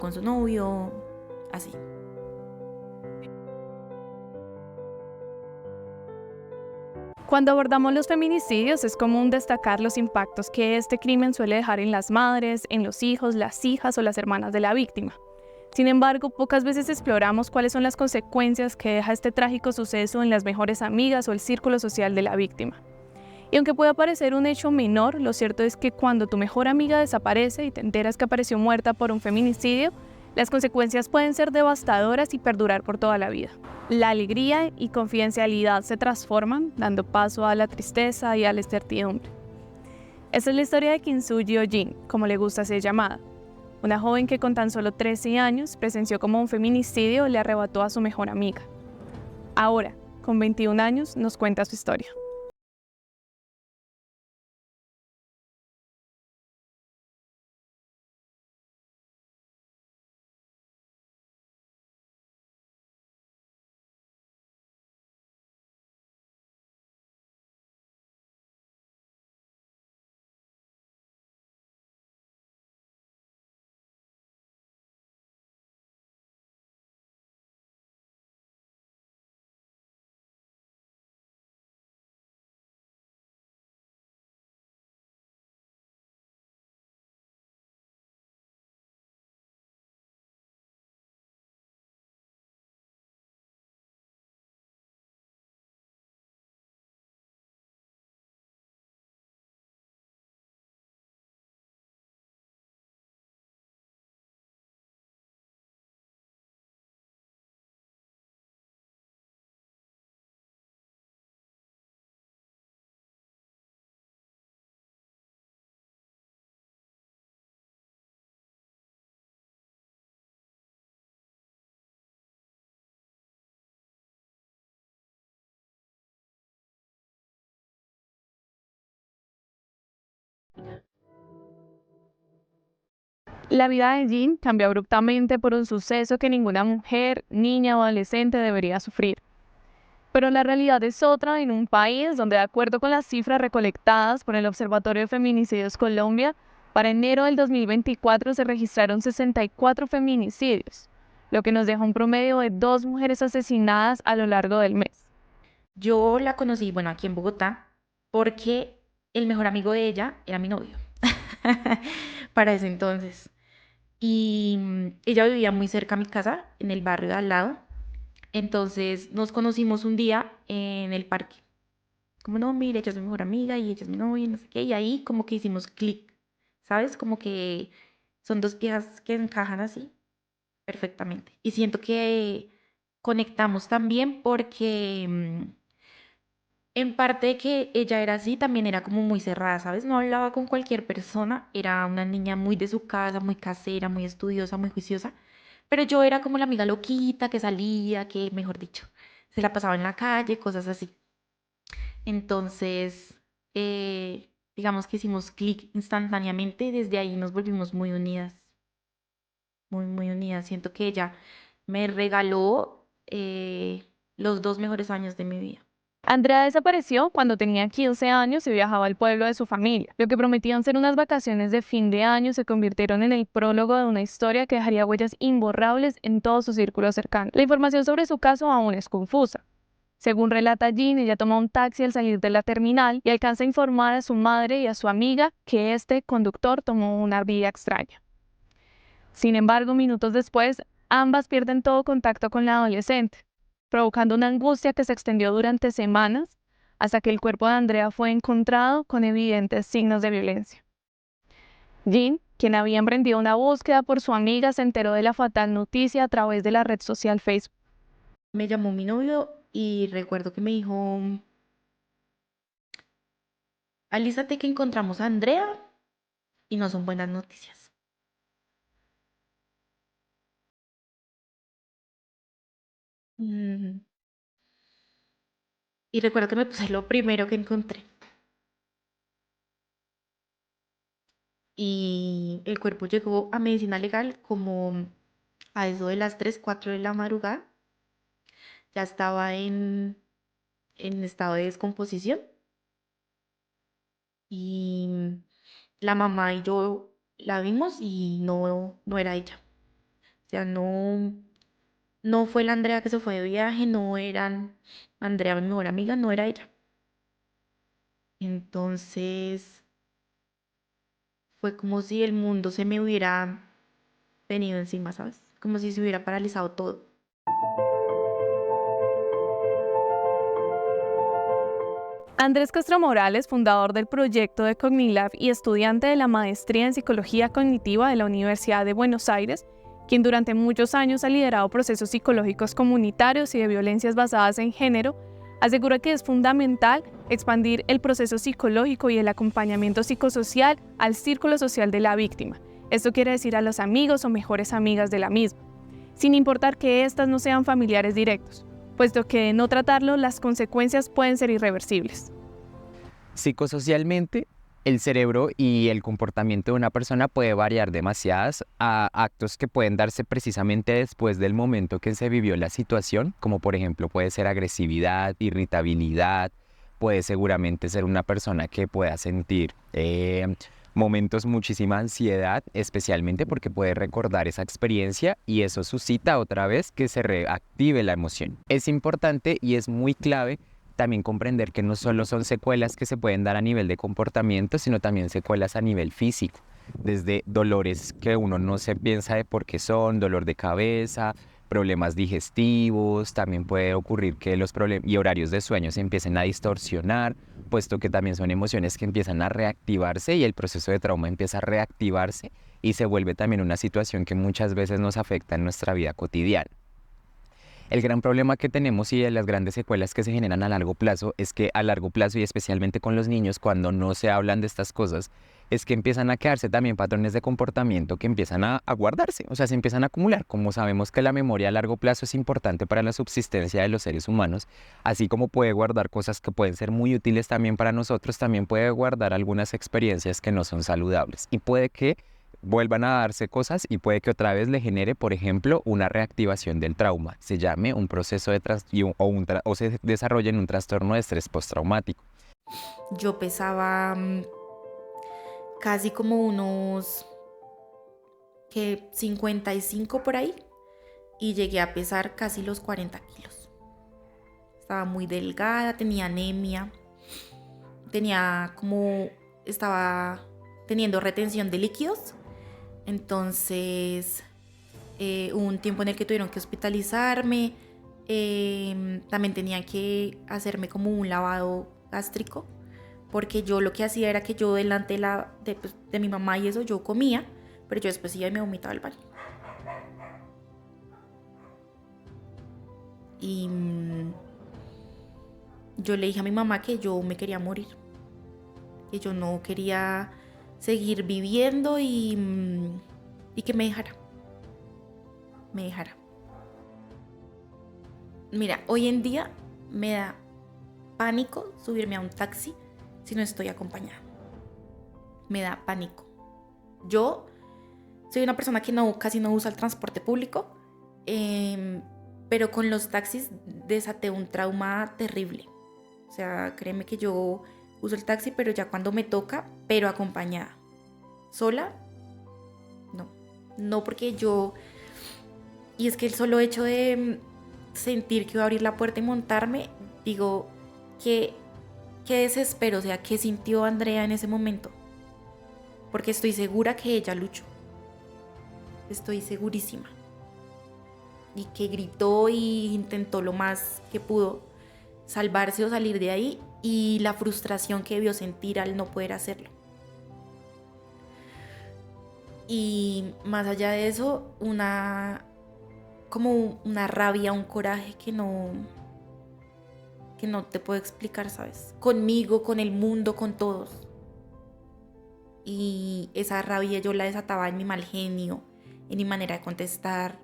con su novio, así. Cuando abordamos los feminicidios es común destacar los impactos que este crimen suele dejar en las madres, en los hijos, las hijas o las hermanas de la víctima. Sin embargo, pocas veces exploramos cuáles son las consecuencias que deja este trágico suceso en las mejores amigas o el círculo social de la víctima. Y aunque pueda parecer un hecho menor, lo cierto es que cuando tu mejor amiga desaparece y te enteras que apareció muerta por un feminicidio, las consecuencias pueden ser devastadoras y perdurar por toda la vida. La alegría y confidencialidad se transforman, dando paso a la tristeza y a la incertidumbre. Esta es la historia de Kintsugi Jin, como le gusta ser llamada, una joven que con tan solo 13 años presenció cómo un feminicidio le arrebató a su mejor amiga. Ahora, con 21 años, nos cuenta su historia. La vida de Jean cambió abruptamente por un suceso que ninguna mujer, niña o adolescente debería sufrir. Pero la realidad es otra en un país donde, de acuerdo con las cifras recolectadas por el Observatorio de Feminicidios Colombia, para enero del 2024 se registraron 64 feminicidios, lo que nos deja un promedio de 2 mujeres asesinadas a lo largo del mes. Yo la conocí, bueno, aquí en Bogotá, porque el mejor amigo de ella era mi novio. Para ese entonces. Y ella vivía muy cerca a mi casa, en el barrio de al lado. Entonces nos conocimos un día en el parque. Como no, mire, ella es mi mejor amiga y ella es mi novia y no sé qué. Y ahí como que hicimos clic, ¿sabes? Como que son dos piezas que encajan así perfectamente. Y siento que conectamos también porque en parte de que ella era así, también era como muy cerrada, ¿sabes? No hablaba con cualquier persona, era una niña muy de su casa, muy casera, muy estudiosa, muy juiciosa, pero yo era como la amiga loquita que salía, que, mejor dicho, se la pasaba en la calle, cosas así. Entonces, digamos que hicimos clic instantáneamente y desde ahí nos volvimos muy unidas, muy, muy unidas. Siento que ella me regaló los 2 mejores años de mi vida. Andrea desapareció cuando tenía 15 años y viajaba al pueblo de su familia. Lo que prometían ser unas vacaciones de fin de año se convirtieron en el prólogo de una historia que dejaría huellas imborrables en todo su círculo cercano. La información sobre su caso aún es confusa. Según relata Jean, ella toma un taxi al salir de la terminal y alcanza a informar a su madre y a su amiga que este conductor tomó una vía extraña. Sin embargo, minutos después, ambas pierden todo contacto con la adolescente, provocando una angustia que se extendió durante semanas hasta que el cuerpo de Andrea fue encontrado con evidentes signos de violencia. Jean, quien había emprendido una búsqueda por su amiga, se enteró de la fatal noticia a través de la red social Facebook. Me llamó mi novio y recuerdo que me dijo, alístate que encontramos a Andrea y no son buenas noticias. Mm, Y recuerdo que me puse lo primero que encontré. Y el cuerpo llegó a medicina legal como a eso de las 3 4 de la madrugada. Ya estaba en estado de descomposición. Y la mamá y yo la vimos y no, no era ella. sea, no fue la Andrea que se fue de viaje, no era Andrea, mi mejor amiga, no era ella. Entonces fue como si el mundo se me hubiera venido encima, ¿sabes? Como si se hubiera paralizado todo. Andrés Castro Morales, fundador del proyecto de Cognilab y estudiante de la maestría en Psicología Cognitiva de la Universidad de Buenos Aires, quien durante muchos años ha liderado procesos psicológicos comunitarios y de violencias basadas en género, asegura que es fundamental expandir el proceso psicológico y el acompañamiento psicosocial al círculo social de la víctima. Esto quiere decir a los amigos o mejores amigas de la misma, sin importar que éstas no sean familiares directos, puesto que de no tratarlo las consecuencias pueden ser irreversibles. Psicosocialmente, el cerebro y el comportamiento de una persona puede variar demasiadas a actos que pueden darse precisamente después del momento que se vivió la situación, como por ejemplo puede ser agresividad, irritabilidad, puede seguramente ser una persona que pueda sentir momentos muchísima ansiedad, especialmente porque puede recordar esa experiencia y eso suscita otra vez que se reactive la emoción. Es importante y es muy clave también comprender que no solo son secuelas que se pueden dar a nivel de comportamiento, sino también secuelas a nivel físico, desde dolores que uno no se piensa de por qué son, dolor de cabeza, problemas digestivos, también puede ocurrir que los problemas y horarios de sueño se empiecen a distorsionar, puesto que también son emociones que empiezan a reactivarse y el proceso de trauma empieza a reactivarse y se vuelve también una situación que muchas veces nos afecta en nuestra vida cotidiana. El gran problema que tenemos y de las grandes secuelas que se generan a largo plazo es que a largo plazo y especialmente con los niños cuando no se hablan de estas cosas es que empiezan a quedarse también patrones de comportamiento que empiezan a guardarse, o sea, se empiezan a acumular. Como sabemos que la memoria a largo plazo es importante para la subsistencia de los seres humanos, así como puede guardar cosas que pueden ser muy útiles también para nosotros, también puede guardar algunas experiencias que no son saludables y puede que vuelvan a darse cosas y puede que otra vez le genere, por ejemplo, una reactivación del trauma. Se llame un proceso de o se desarrolle en un trastorno de estrés postraumático. Yo pesaba casi como unos 55 por ahí y llegué a pesar casi los 40 kilos. Estaba muy delgada, tenía anemia, estaba teniendo retención de líquidos. Entonces hubo un tiempo en el que tuvieron que hospitalizarme. También tenían que hacerme como un lavado gástrico, porque yo lo que hacía era que yo delante de mi mamá y eso yo comía, pero yo después iba y me vomitaba al baño. Y yo le dije a mi mamá que yo me quería morir, que yo no quería seguir viviendo y que me dejara. Mira, hoy en día me da pánico subirme a un taxi si no estoy acompañada. Me da pánico. Yo soy una persona que casi no usa el transporte público, pero con los taxis desaté un trauma terrible. O sea, créeme que yo uso el taxi, pero ya cuando me toca, pero acompañada. Sola, no porque y es que el solo hecho de sentir que iba a abrir la puerta y montarme, digo, qué desespero, o sea, qué sintió Andrea en ese momento, porque estoy segura que ella luchó, estoy segurísima, y que gritó y intentó lo más que pudo salvarse o salir de ahí, y la frustración que debió sentir al no poder hacerlo. Y más allá de eso, como una rabia, un coraje que no te puedo explicar, ¿sabes? Conmigo, con el mundo, con todos. Y esa rabia yo la desataba en mi mal genio, en mi manera de contestar.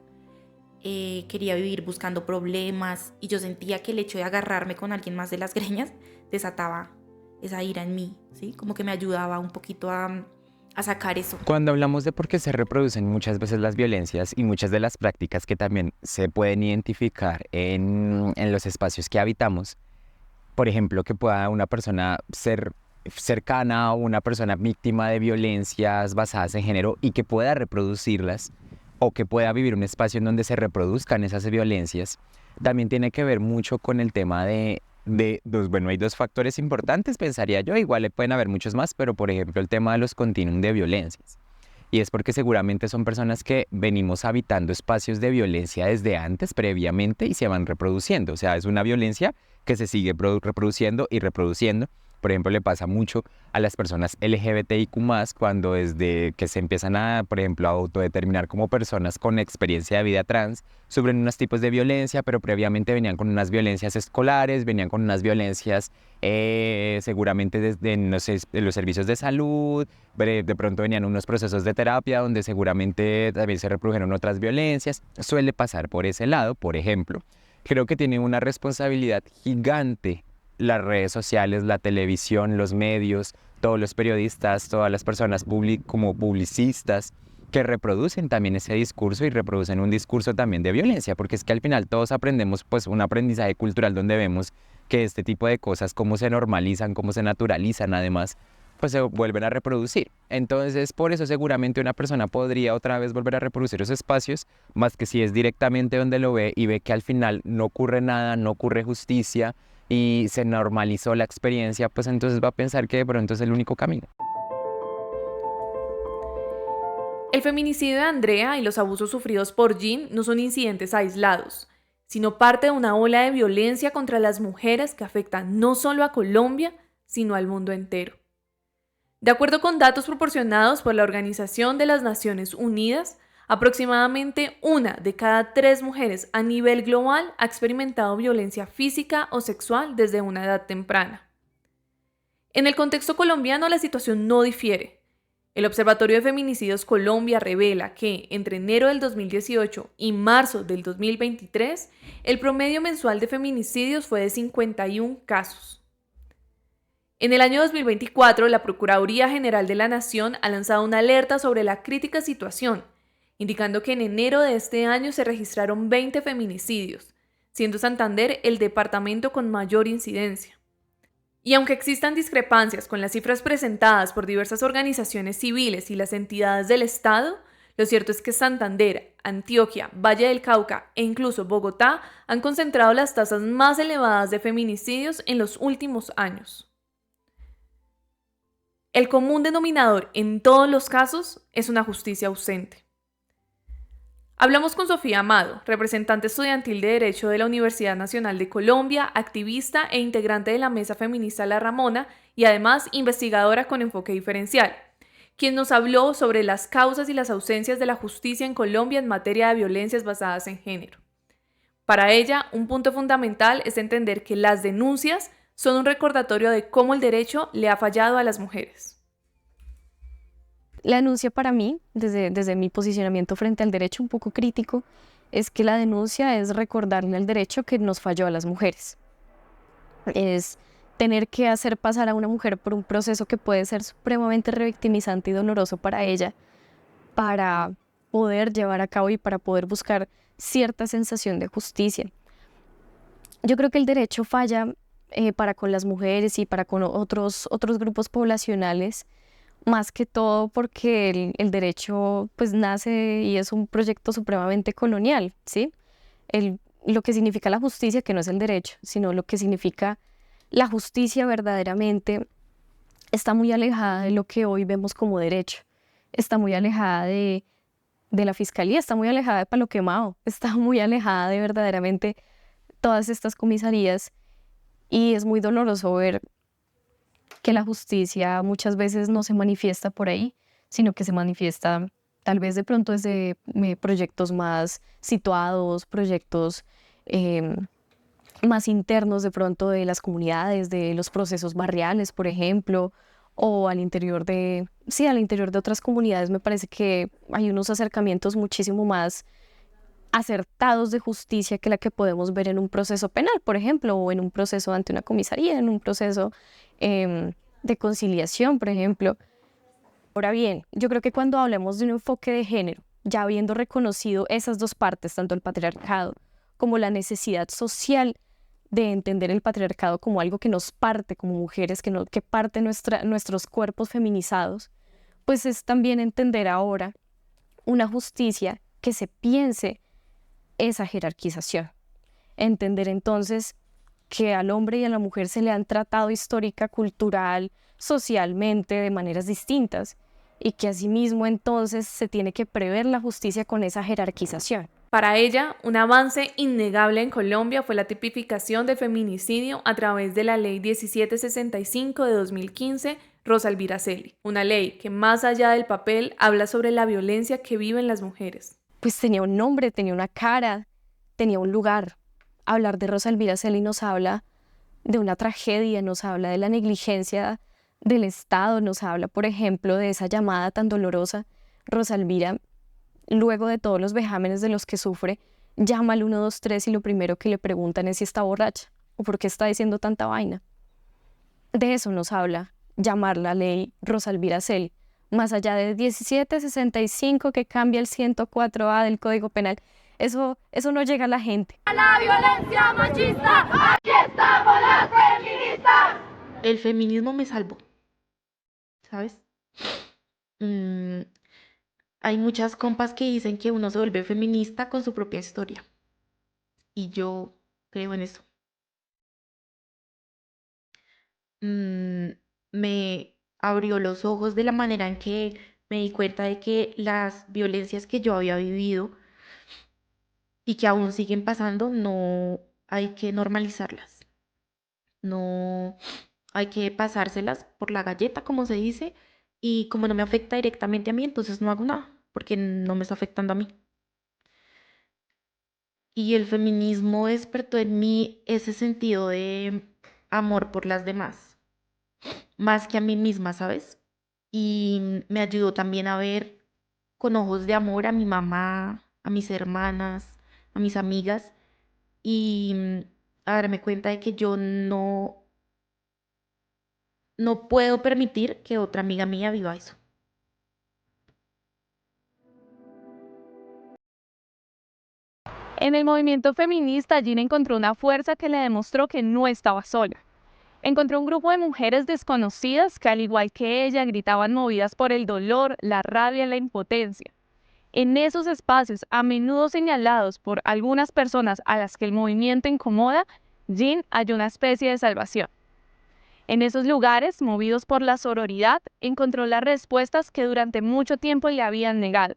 Quería vivir buscando problemas y yo sentía que el hecho de agarrarme con alguien más de las greñas desataba esa ira en mí, ¿sí? Como que me ayudaba un poquito a sacar eso. Cuando hablamos de por qué se reproducen muchas veces las violencias y muchas de las prácticas que también se pueden identificar en los espacios que habitamos, por ejemplo, que pueda una persona ser cercana o una persona víctima de violencias basadas en género y que pueda reproducirlas, o que pueda vivir un espacio en donde se reproduzcan esas violencias, también tiene que ver mucho con el tema bueno, hay dos factores importantes, pensaría yo, igual le pueden haber muchos más, pero por ejemplo el tema de los continuum de violencias. Y es porque seguramente son personas que venimos habitando espacios de violencia desde antes, previamente, y se van reproduciendo. O sea, es una violencia que se sigue reproduciendo y reproduciendo. Por ejemplo, le pasa mucho a las personas LGBTIQ+, cuando desde que se empiezan a, por ejemplo, a autodeterminar como personas con experiencia de vida trans, sufren unos tipos de violencia, pero previamente venían con unas violencias escolares, venían con unas violencias seguramente desde, no sé, de los servicios de salud, de pronto venían unos procesos de terapia donde seguramente también se reprodujeron otras violencias. Suele pasar por ese lado, por ejemplo. Creo que tiene una responsabilidad gigante las redes sociales, la televisión, los medios, todos los periodistas, todas las personas como publicistas que reproducen también ese discurso y reproducen un discurso también de violencia, porque es que al final todos aprendemos pues un aprendizaje cultural donde vemos que este tipo de cosas, cómo se normalizan, cómo se naturalizan además, pues se vuelven a reproducir. Entonces, por eso seguramente una persona podría otra vez volver a reproducir esos espacios, más que si es directamente donde lo ve y ve que al final no ocurre nada, no ocurre justicia y se normalizó la experiencia, pues entonces va a pensar que de pronto es el único camino. El feminicidio de Andrea y los abusos sufridos por Jean no son incidentes aislados, sino parte de una ola de violencia contra las mujeres que afecta no solo a Colombia, sino al mundo entero. De acuerdo con datos proporcionados por la Organización de las Naciones Unidas, aproximadamente 1 de cada 3 mujeres a nivel global ha experimentado violencia física o sexual desde una edad temprana. En el contexto colombiano la situación no difiere. El Observatorio de Feminicidios Colombia revela que entre enero del 2018 y marzo del 2023, el promedio mensual de feminicidios fue de 51 casos. En el año 2024, la Procuraduría General de la Nación ha lanzado una alerta sobre la crítica situación, indicando que en enero de este año se registraron 20 feminicidios, siendo Santander el departamento con mayor incidencia. Y aunque existan discrepancias con las cifras presentadas por diversas organizaciones civiles y las entidades del Estado, lo cierto es que Santander, Antioquia, Valle del Cauca e incluso Bogotá han concentrado las tasas más elevadas de feminicidios en los últimos años. El común denominador en todos los casos es una justicia ausente. Hablamos con Sofía Amado, representante estudiantil de Derecho de la Universidad Nacional de Colombia, activista e integrante de la Mesa Feminista La Ramona y además investigadora con enfoque diferencial, quien nos habló sobre las causas y las ausencias de la justicia en Colombia en materia de violencias basadas en género. Para ella, un punto fundamental es entender que las denuncias son un recordatorio de cómo el derecho le ha fallado a las mujeres. La denuncia para mí, desde mi posicionamiento frente al derecho un poco crítico, es que la denuncia es recordarle al derecho que nos falló a las mujeres. Es tener que hacer pasar a una mujer por un proceso que puede ser supremamente revictimizante y doloroso para ella, para poder llevar a cabo y para poder buscar cierta sensación de justicia. Yo creo que el derecho falla para con las mujeres y para con otros grupos poblacionales, más que todo porque el derecho pues nace y es un proyecto supremamente colonial, ¿sí? Lo que significa la justicia, que no es el derecho, sino lo que significa la justicia verdaderamente, está muy alejada de lo que hoy vemos como derecho, está muy alejada de la fiscalía, está muy alejada de Palo Quemado, está muy alejada de verdaderamente todas estas comisarías, y es muy doloroso ver que la justicia muchas veces no se manifiesta por ahí, sino que se manifiesta tal vez de pronto desde proyectos más situados, proyectos más internos de pronto de las comunidades, de los procesos barriales, por ejemplo, o al interior de otras comunidades. Me parece que hay unos acercamientos muchísimo más acertados de justicia que la que podemos ver en un proceso penal, por ejemplo, o en un proceso ante una comisaría, en un proceso de conciliación, por ejemplo. Ahora bien, yo creo que cuando hablamos de un enfoque de género, ya habiendo reconocido esas dos partes, tanto el patriarcado como la necesidad social de entender el patriarcado como algo que nos parte como mujeres, que parte nuestros cuerpos feminizados, pues es también entender ahora una justicia que se piense esa jerarquización. Entender entonces que al hombre y a la mujer se le han tratado histórica, cultural, socialmente de maneras distintas y que asimismo entonces se tiene que prever la justicia con esa jerarquización. Para ella, un avance innegable en Colombia fue la tipificación del feminicidio a través de la Ley 1765 de 2015, Rosa Elvira Celi, una ley que más allá del papel habla sobre la violencia que viven las mujeres. Pues tenía un nombre, tenía una cara, tenía un lugar. Hablar de Rosa Elvira Celi nos habla de una tragedia, nos habla de la negligencia del Estado, nos habla, por ejemplo, de esa llamada tan dolorosa. Rosa Elvira, luego de todos los vejámenes de los que sufre, llama al 123 y lo primero que le preguntan es si está borracha o por qué está diciendo tanta vaina. De eso nos habla llamar la ley Rosa Elvira Celi, más allá de 1765 que cambia el 104A del Código Penal. Eso no llega a la gente. ¡A la violencia machista! ¡Aquí estamos las feministas! El feminismo me salvó, ¿sabes? Hay muchas compas que dicen que uno se vuelve feminista con su propia historia. Y yo creo en eso. Me abrió los ojos de la manera en que me di cuenta de que las violencias que yo había vivido y que aún siguen pasando, no hay que normalizarlas. No hay que pasárselas por la galleta, como se dice, y como no me afecta directamente a mí, entonces no hago nada, porque no me está afectando a mí. Y el feminismo despertó en mí ese sentido de amor por las demás, más que a mí misma, ¿sabes? Y me ayudó también a ver con ojos de amor a mi mamá, a mis hermanas, a mis amigas, y a darme cuenta de que yo no puedo permitir que otra amiga mía viva eso. En el movimiento feminista, Gina encontró una fuerza que le demostró que no estaba sola. Encontró un grupo de mujeres desconocidas que, al igual que ella, gritaban movidas por el dolor, la rabia y la impotencia. En esos espacios, a menudo señalados por algunas personas a las que el movimiento incomoda, Jean halló una especie de salvación. En esos lugares, movidos por la sororidad, encontró las respuestas que durante mucho tiempo le habían negado.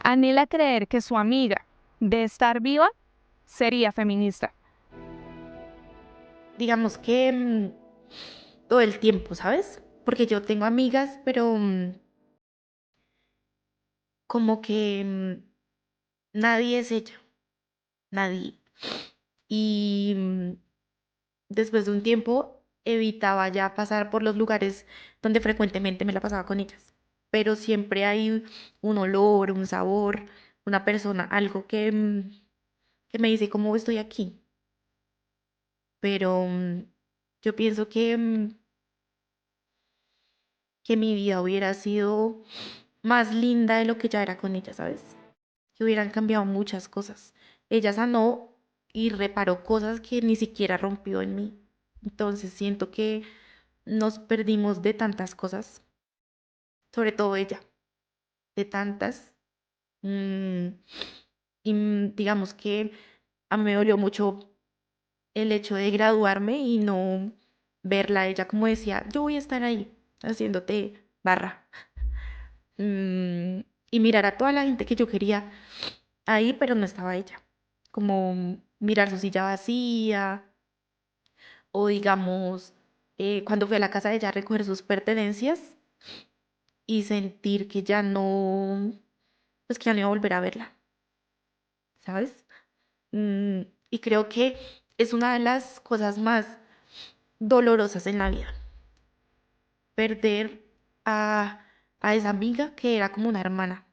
Anhela creer que su amiga, de estar viva, sería feminista. Digamos que todo el tiempo, ¿sabes? Porque yo tengo amigas, pero como que nadie es ella, nadie. Y después de un tiempo evitaba ya pasar por los lugares donde frecuentemente me la pasaba con ellas. Pero siempre hay un olor, un sabor, una persona, algo que me dice cómo estoy aquí. Pero yo pienso que mi vida hubiera sido más linda de lo que ya era con ella, ¿sabes? Que hubieran cambiado muchas cosas. Ella sanó y reparó cosas que ni siquiera rompió en mí. Entonces siento que nos perdimos de tantas cosas, sobre todo ella, de tantas. Mm, y digamos que a mí me dolió mucho el hecho de graduarme y no verla a ella como decía, yo voy a estar ahí haciéndote barra. Y mirar a toda la gente que yo quería ahí, pero no estaba ella. Como mirar su silla vacía o digamos, cuando fui a la casa de ella a recoger sus pertenencias y sentir que ya no, pues que ya no iba a volver a verla, ¿sabes? Y creo que es una de las cosas más dolorosas en la vida, perder a, a esa amiga que era como una hermana.